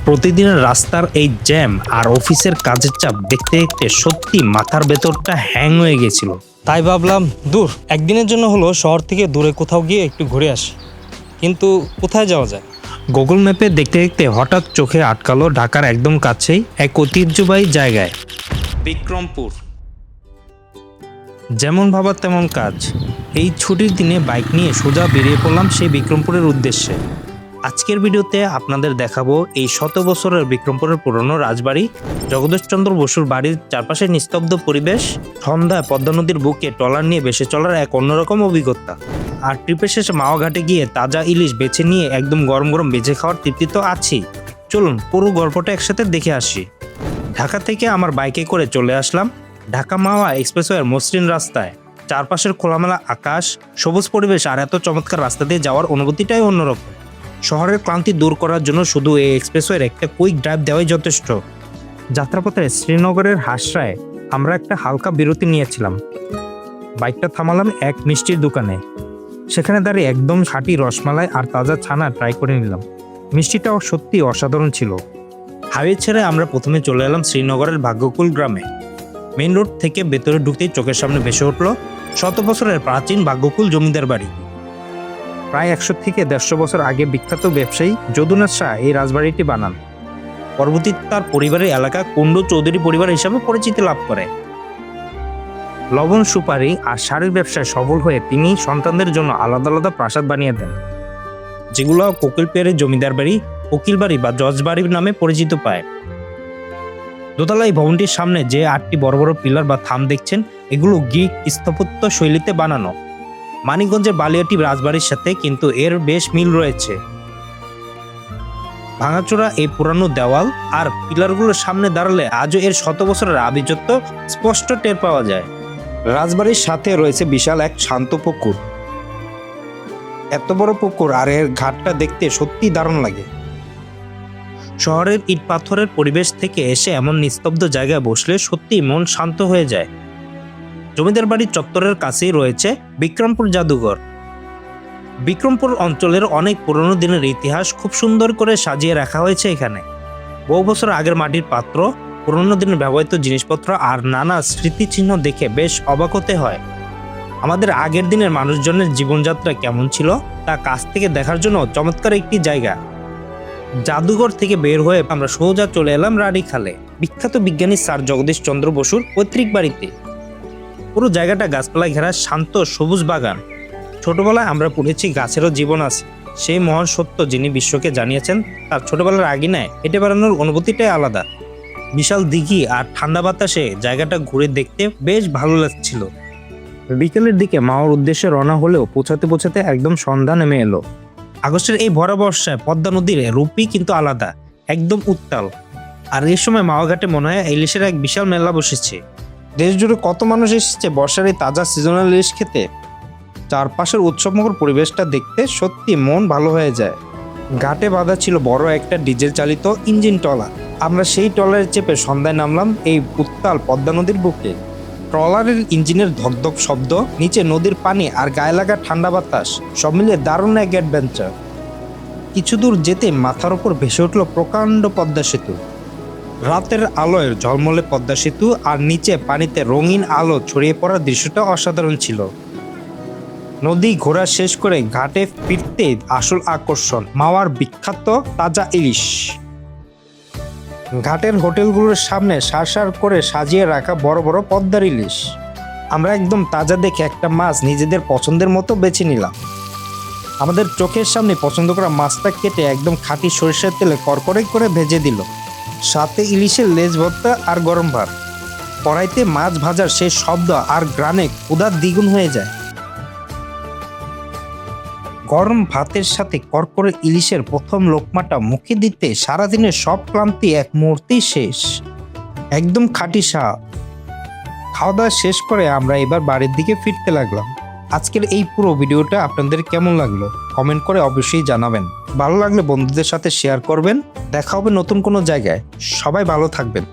প্রতিদিনের রাস্তার এই জ্যাম আর অফিসের কাজের চাপ দেখতে দেখতে সত্যি মাথার ভেতরটা হ্যাং হয়ে গেছিল। তাই ভাবলাম দূর একদিনের জন্য হলো শহর থেকে দূরে কোথাও গিয়ে একটু ঘুরে আসি, কিন্তু কোথায় যাওয়া যায়? গুগল ম্যাপে দেখতে দেখতে হঠাৎ চোখে আটকালো ঢাকার একদম কাছেই এক ঐতিহ্যবাহী জায়গায়, বিক্রমপুর। যেমন ভাবা তেমন কাজ। এই ছুটির দিনে বাইক নিয়ে সোজা বেরিয়ে পড়লাম সেই বিক্রমপুরের উদ্দেশ্যে। আজকের ভিডিওতে আপনাদের দেখাবো এই 100 বছরের বিক্রমপুরের পুরনো রাজবাড়ি, জগদীশচন্দ্র বসুর বাড়ির চারপাশে নিস্তব্ধ পরিবেশ, সন্ধ্যায় পদ্মা নদীর বুকে ট্রলার নিয়ে ভেসে চলার এক অন্যরকম অভিজ্ঞতা, আর ট্রিপের শেষে মাওয়া ঘাটে গিয়ে তাজা ইলিশ বেছে নিয়ে একদম গরম গরম বেজে খাওয়ার তৃপ্তি তো আছেই। চলুন পুরো গল্পটা একসাথে দেখে আসি। ঢাকা থেকে আমার বাইকে করে চলে আসলাম ঢাকা মাওয়া এক্সপ্রেসওয়ের মসৃণ রাস্তায়। চারপাশের খোলামেলা আকাশ, সবুজ পরিবেশ আর এত চমৎকার রাস্তা দিয়ে যাওয়ার অনুভূতিটাই অন্যরকম। শহরের ক্লান্তি দূর করার জন্য শুধু এই এক্সপ্রেসওয়ের একটা কুইক ড্রাইভ দেওয়াই যথেষ্ট। যাত্রাপথে শ্রীনগরের হাসরায় আমরা একটা হালকা বিরতি নিয়েছিলাম। বাইকটা থামালাম এক মিষ্টির দোকানে। সেখানে দাঁড়িয়ে একদম খাঁটি রসমালাই আর তাজা ছানা ট্রাই করে নিলাম। মিষ্টিটাও সত্যি অসাধারণ ছিল। হাইওয়ে ছেড়ে আমরা প্রথমে চলে এলাম শ্রীনগরের ভাগ্যকুল গ্রামে। মেইন রোড থেকে ভেতরে ঢুকতেই চোখের সামনে ভেসে উঠল 100 বছরের প্রাচীন ভাগ্যকুল জমিদার বাড়ি। প্রায় 100 থেকে 150 বছর আগে বিখ্যাত ব্যবসায়ী যদুনাথ শাহ এই রাজবাড়িটি বানান। পরবর্তীতে তার পরিবারের এলাকা কুন্ডু চৌধুরী পরিবার হিসাবে পরিচিতি লাভ করে। লবণ সুপারি আর শাড়ির ব্যবসায় সফল হয়ে তিনি সন্তানদের জন্য আলাদা আলাদা প্রাসাদ বানিয়ে দেন, যেগুলো কোকিল পেয়ারের জমিদার বাড়ি, কোকিল বাড়ি বা জজ বাড়ির নামে পরিচিত পায়। দোতলা এই ভবনটির সামনে যে 8টি বড় বড় পিলার বা থাম দেখছেন, এগুলো গ্রিক স্থাপত্য শৈলীতে বানানো। মানিকগঞ্জের বালিয়াটি রাজবাড়ির সাথে কিন্তু এর বেশ মিল রয়েছে। ভাঙাচোরা এই পুরানো দেওয়াল আর পিলারগুলোর সামনে দাঁড়ালে আজও এর 100 বছরের আভিজাত্য স্পষ্ট টের পাওয়া যায়। রাজবাড়ির সাথে রয়েছে বিশাল এক শান্ত পুকুর। এত বড় পুকুর আর এর ঘাটটা দেখতে সত্যি দারুণ লাগে। শহরের ইট পাথরের পরিবেশ থেকে এসে এমন নিস্তব্ধ জায়গায় বসলে সত্যি মন শান্ত হয়ে যায়। জমিদার বাড়ির চত্বরের কাছেই রয়েছে বিক্রমপুর জাদুঘর। বিক্রমপুর অঞ্চলের অনেক পুরনো দিনের ইতিহাস খুব সুন্দর করে সাজিয়ে রাখা হয়েছে এখানে। বহু বছর আগের মাটির পাত্র, পুরনো দিনের ব্যবহৃত জিনিসপত্র আর নানা স্মৃতিচিহ্ন দেখে বেশ অবাক হতে হয়। আমাদের আগের দিনের মানুষজনের জীবনযাত্রা কেমন ছিল তা কাছ থেকে দেখার জন্য চমৎকার একটি জায়গা। জাদুঘর থেকে বের হয়ে আমরা সোজা চলে এলাম রানীখালে, বিখ্যাত বিজ্ঞানী স্যার জগদীশচন্দ্র বসুর পৈতৃক বাড়িতে। পুরো জায়গাটা গাছপালায় ঘেরা শান্ত সবুজ বাগান। ছোটবেলায় আমরা পড়েছি গাছেরও জীবন আছে, সেই মহান সত্য যিনি বিশ্বকে জানিয়েছেন তার ছোটবেলার আগিনায় হেঁটে বেড়ানোর অনুভূতিটাই আলাদা। বিশাল দিঘি আর ঠান্ডা বাতাসে জায়গাটা ঘুরে দেখতে বেশ ভালো লাগছিল। বিকেলের দিকে মাওয়ার উদ্দেশ্যে রওনা হলেও পৌঁছাতে পৌঁছাতে একদম সন্ধ্যা নেমে এলো। আগস্টের এই ভরা বর্ষায় পদ্মা নদীর রূপই কিন্তু আলাদা, একদম উত্তাল। আর এই সময় মাওয়া ঘাটে মনে হয় ইলিশের এক বিশাল মেলা বসেছে। দেশ জুড়ে কত মানুষ এসেছে বর্ষার এই তাজা সিজনাল ইলিশ খেতে। চারপাশের উৎসবমুখর পরিবেশটা দেখতে সত্যি মন ভালো হয়ে যায়। ঘাটে বাঁধা ছিল বড় একটা ডিজেল চালিত ইঞ্জিন ট্রলার। আমরা সেই ট্রলারে চেপে সন্ধ্যায় নামলাম এই উত্তাল পদ্মা নদীর বুকে। ট্রলারের ইঞ্জিনের ধকধক শব্দ, নিচে নদীর পানি আর গায়ে লাগা ঠান্ডা বাতাস, সব মিলিয়ে দারুণ এক অ্যাডভেঞ্চার। কিছু দূর যেতে মাথার ওপর ভেসে উঠল প্রকাণ্ড পদ্মা সেতু। রাতের আলোয় ঝলমলে পদ্মা সেতু আর নিচে পানিতে রঙিন আলো ছড়িয়ে পড়ার দৃশ্যটা অসাধারণ ছিল। নদী ঘোরা শেষ করে ঘাটে ফিরতে আসল আকর্ষণ মাওয়ার বিখ্যাত তাজা ইলিশ। ঘাটের হোটেলগুলোর সামনে সার করে সাজিয়ে রাখা বড় বড় পদ্মার ইলিশ। আমরা একদম তাজা দেখে একটা মাছ নিজেদের পছন্দের মতো বেছে নিলাম। আমাদের চোখের সামনে পছন্দ করা মাছটা কেটে একদম খাঁটি সরিষার তেলে কড়কড়ে করে ভেজে দিল। সাথে ইলিশের লেজ ভর্তা আর গরম ভাত। কড়াইতে মাছ ভাজার সেই শব্দ আর গ্রানে ক্ষুধা দ্বিগুণ হয়ে যায়। গরম ভাতের সাথে কড়কড়ে ইলিশের প্রথম লোকমাটা মুখে দিতে সারাদিনের সব ক্লান্তি এক মুহূর্তেই শেষ। একদম খাঁটি স্বাদ। খাওয়া দাওয়া শেষ করে আমরা এবার বাড়ির দিকে ফিরতে লাগলাম। আজকের এই পুরো ভিডিওটা আপনাদের কেমন লাগলো কমেন্ট করে অবশ্যই জানাবেন। ভালো লাগলে বন্ধুদের সাথে শেয়ার করবেন। দেখা হবে নতুন কোনো জায়গায়। সবাই ভালো থাকবেন।